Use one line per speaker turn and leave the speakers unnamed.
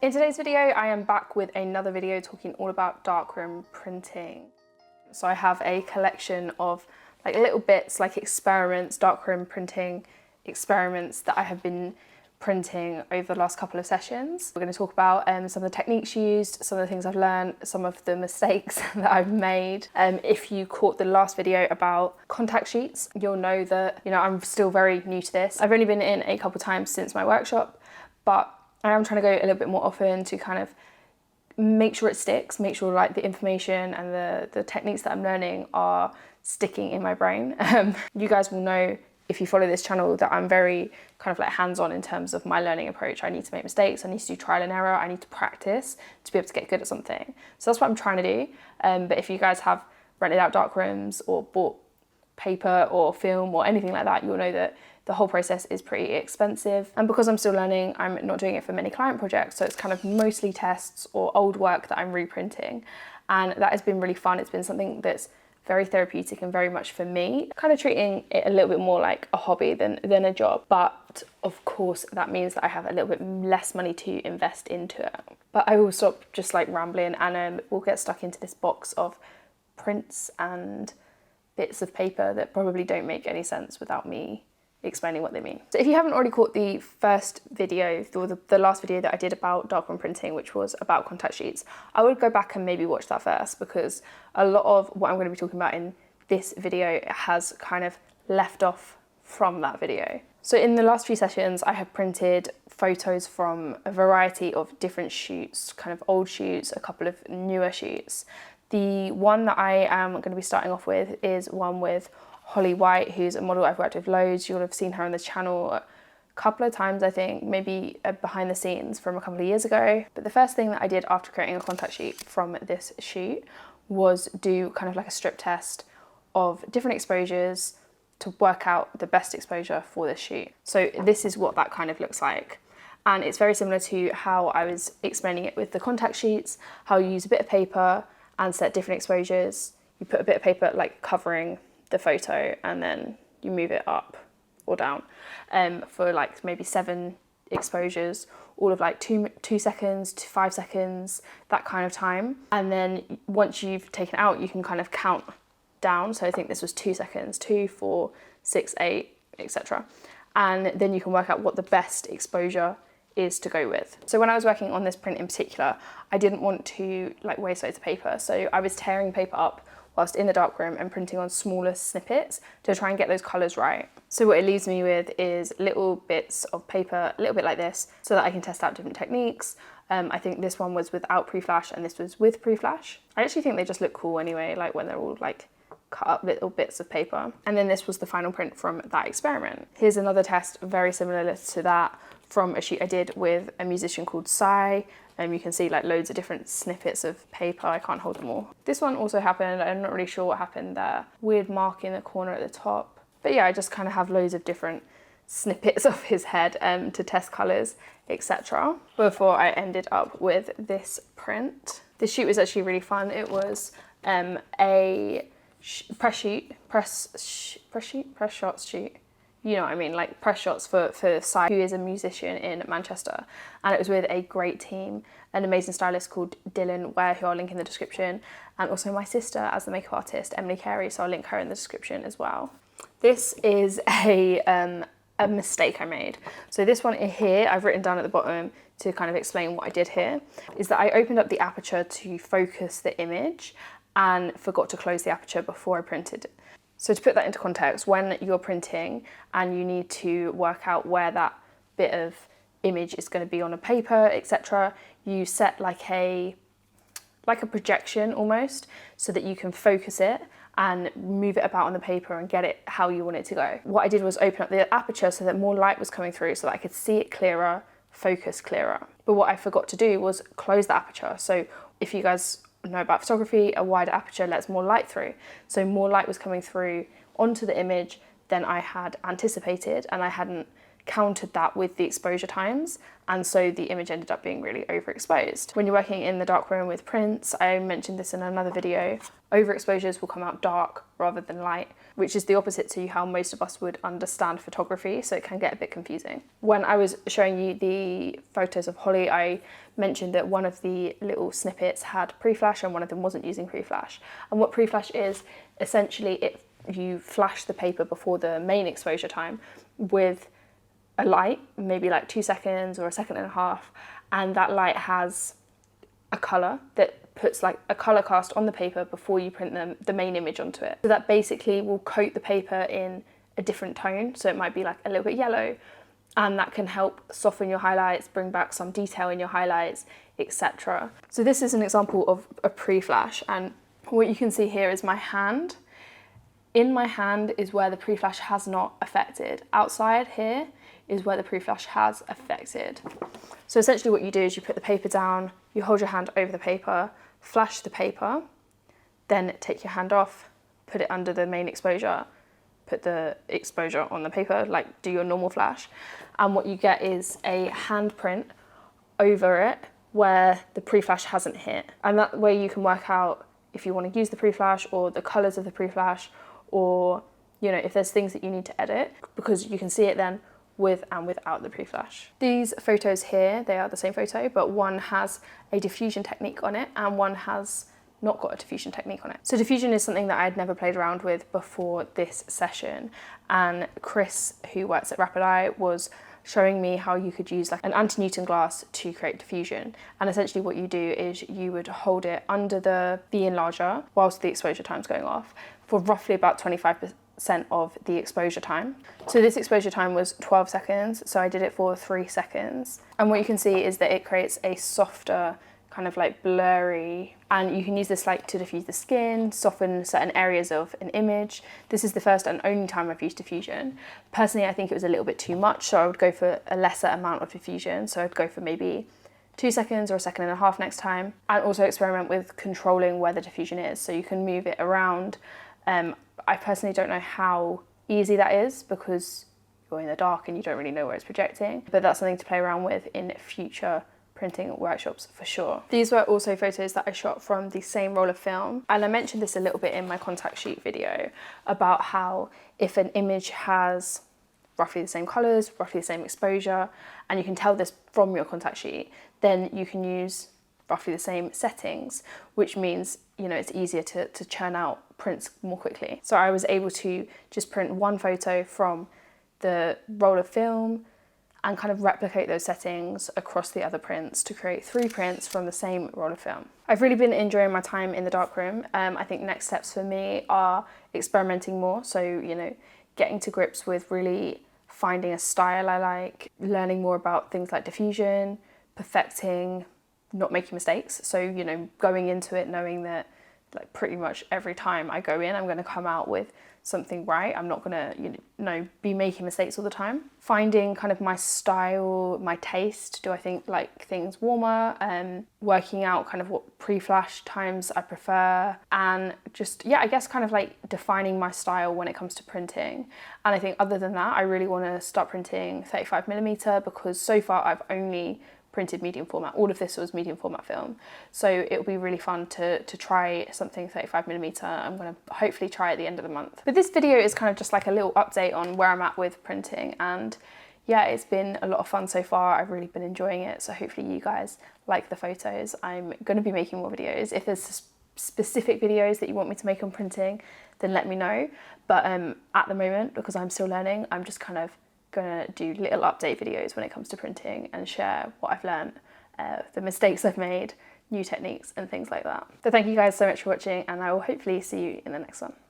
In today's video, I am back with another video talking all about darkroom printing. So I have a collection of like little bits, like experiments, darkroom printing experiments that I have been printing over the last couple of sessions. We're going to talk about some of the techniques used, some of the things I've learned, some of the mistakes that I've made. If you caught the last video about contact sheets, you'll know that, I'm still very new to this. I've only been in a couple times since my workshop, but I am trying to go a little bit more often to kind of make sure it sticks, make sure like the information and the techniques that I'm learning are sticking in my brain. You guys will know if you follow this channel that I'm very kind of like hands-on in terms of my learning approach. I need to make mistakes, I need to do trial and error, I need to practice to be able to get good at something. So that's what I'm trying to do. But if you guys have rented out darkrooms or bought paper or film or anything like that, you'll know that the whole process is pretty expensive. And because I'm still learning, I'm not doing it for many client projects. So it's kind of mostly tests or old work that I'm reprinting. And that has been really fun. It's been something that's very therapeutic and very much for me, kind of treating it a little bit more like a hobby than a job. But of course, that means that I have a little bit less money to invest into it. But I will stop just like rambling and we'll get stuck into this box of prints and bits of paper that probably don't make any sense without me explaining what they mean. So if you haven't already caught the first video, or the last video that I did about darkroom printing, which was about contact sheets, I would go back and maybe watch that first, because a lot of what I'm going to be talking about in this video has kind of left off from that video. So in the last few sessions, I have printed photos from a variety of different shoots, kind of old shoots, a couple of newer shoots. The one that I am going to be starting off with is one with Holly White, who's a model I've worked with loads. You'll have seen her on the channel a couple of times, I think, maybe behind the scenes from a couple of years ago. But the first thing that I did after creating a contact sheet from this shoot was do kind of like a strip test of different exposures to work out the best exposure for this shoot. So this is what that kind of looks like. And it's very similar to how I was explaining it with the contact sheets, how you use a bit of paper and set different exposures. You put a bit of paper like covering the photo and then you move it up or down for like maybe 7 exposures, all of like 2 seconds to 5 seconds, that kind of time. And then once you've taken it out, you can kind of count down. So I think this was 2 seconds, 2, 4, 6, 8, etc. And then you can work out what the best exposure is to go with. So when I was working on this print in particular, I didn't want to like waste loads of paper. So I was tearing paper up whilst in the darkroom and printing on smaller snippets to try and get those colours right. So what it leaves me with is little bits of paper, a little bit like this, so that I can test out different techniques. I think this one was without pre-flash and this was with pre-flash. I actually think they just look cool anyway, like when they're all like cut up little bits of paper. And then this was the final print from that experiment. Here's another test very similar to that from a shoot I did with a musician called Sai. You can see like loads of different snippets of paper. I can't hold them all. This one also happened. I'm not really sure what happened there. Weird mark in the corner at the top. But yeah, I just kind of have loads of different snippets of his head to test colours, etc. Before I ended up with this print. This shoot was actually really fun. It was a press shots shoot. You know what I mean, like press shots for Sai, who is a musician in Manchester. And it was with a great team, an amazing stylist called Dylan Ware, who I'll link in the description, and also my sister as the makeup artist, Emily Carey, so I'll link her in the description as well. This is a mistake I made. So this one here, I've written down at the bottom to kind of explain what I did here, is that I opened up the aperture to focus the image and forgot to close the aperture before I printed it. So to put that into context, when you're printing and you need to work out where that bit of image is going to be on a paper, etc., you set like a projection almost, so that you can focus it and move it about on the paper and get it how you want it to go. What I did was open up the aperture so that more light was coming through so that I could see it clearer, focus clearer. But what I forgot to do was close the aperture. So if you guys know about photography, a wider aperture lets more light through. So more light was coming through onto the image than I had anticipated, and I hadn't countered that with the exposure times, and so the image ended up being really overexposed. When you're working in the darkroom with prints, I mentioned this in another video, overexposures will come out dark rather than light, which is the opposite to how most of us would understand photography, so it can get a bit confusing. When I was showing you the photos of Holly, I mentioned that one of the little snippets had pre-flash and one of them wasn't using pre-flash. And what pre-flash is, essentially you flash the paper before the main exposure time with a light, maybe like 2 seconds or 1.5 seconds, and that light has a colour that puts like a colour cast on the paper before you print the main image onto it. So that basically will coat the paper in a different tone, so it might be like a little bit yellow, and that can help soften your highlights, bring back some detail in your highlights, etc. So this is an example of a pre-flash, and what you can see here is my hand. In my hand is where the pre-flash has not affected. Outside here is where the pre-flash has affected. So essentially what you do is you put the paper down, you hold your hand over the paper, flash the paper, then take your hand off, put it under the main exposure, put the exposure on the paper, like do your normal flash. And what you get is a handprint over it where the pre-flash hasn't hit. And that way you can work out if you want to use the pre-flash or the colors of the pre-flash, or if there's things that you need to edit, because you can see it then with and without the pre-flash. These photos here, they are the same photo, but one has a diffusion technique on it and one has not got a diffusion technique on it. So diffusion is something that I'd never played around with before this session, and Chris, who works at Rapid Eye, was showing me how you could use like an anti-Newton glass to create diffusion. And essentially what you do is you would hold it under the enlarger whilst the exposure time's going off for roughly about 25% of the exposure time. So this exposure time was 12 seconds, so I did it for 3 seconds. And what you can see is that it creates a softer, kind of like blurry, and you can use this like to diffuse the skin, soften certain areas of an image. This is the first and only time I've used diffusion. Personally, I think it was a little bit too much, so I would go for a lesser amount of diffusion. So I'd go for maybe 2 seconds or 1.5 seconds next time, and also experiment with controlling where the diffusion is. So you can move it around. I personally don't know how easy that is because you're in the dark and you don't really know where it's projecting, but that's something to play around with in future printing workshops for sure. These were also photos that I shot from the same roll of film, and I mentioned this a little bit in my contact sheet video about how if an image has roughly the same colours, roughly the same exposure, and you can tell this from your contact sheet, then you can use roughly the same settings, which means it's easier to churn out prints more quickly. So I was able to just print one photo from the roll of film and kind of replicate those settings across the other prints to create 3 prints from the same roll of film. I've really been enjoying my time in the darkroom. I think next steps for me are experimenting more, so getting to grips with really finding a style I like, learning more about things like diffusion, perfecting, not making mistakes. So, going into it knowing that like pretty much every time I go in, I'm going to come out with something right. I'm not going to, be making mistakes all the time. Finding kind of my style, my taste. Do I think like things warmer? Working out kind of what pre-flash times I prefer, and just, I guess kind of like defining my style when it comes to printing. And I think other than that, I really want to start printing 35mm because so far I've only printed medium format. All of this was medium format film. So it'll be really fun to try something 35mm. I'm gonna hopefully try at the end of the month. But this video is kind of just like a little update on where I'm at with printing, and it's been a lot of fun so far. I've really been enjoying it. So hopefully you guys like the photos. I'm gonna be making more videos. If there's specific videos that you want me to make on printing, then let me know. But at the moment, because I'm still learning, I'm just kind of gonna do little update videos when it comes to printing and share what I've learned, the mistakes I've made, new techniques and things like that. So thank you guys so much for watching, and I will hopefully see you in the next one.